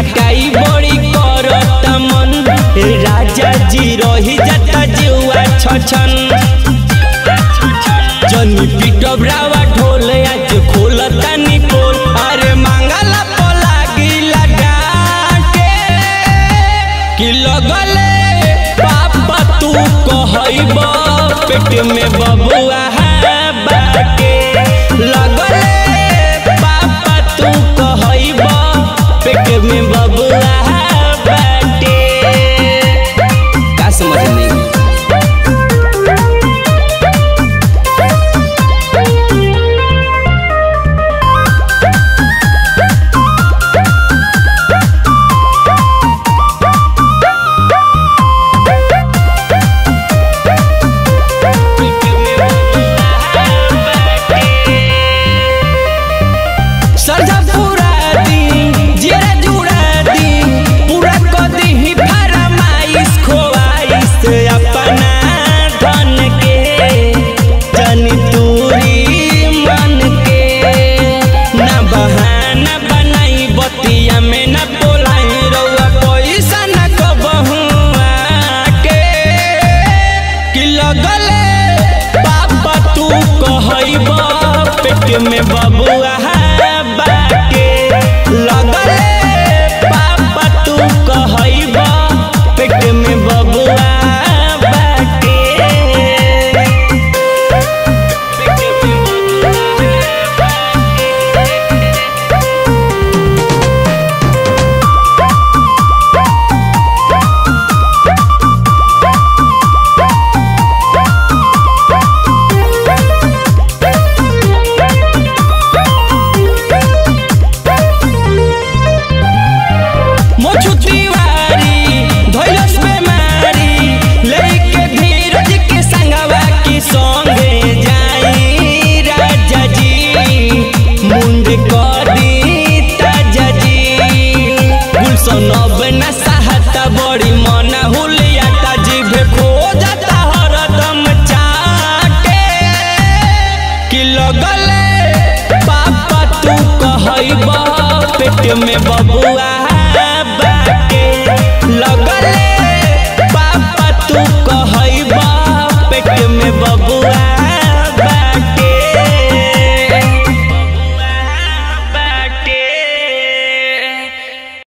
खटाई बड़ी करत मन राजा जी रही जाता जुआ छछन जनी पिटब रावा ढोल आज खोलता निकोल अरे मांगला पला गिला डाके कि लगले पापा तू कहइब पेट में बबुआ बाके लगले पापा तू कहइब पेट में बबुआ बाटे का समझ नहीं में बबुआ बाके लगले पापा तू कहइब पेट में बबुआ बाके बड़ी मना हुलियाता जीभे खो जाता हरदम चाटे कि लगले पापा तू कहइब पेट में बबुआ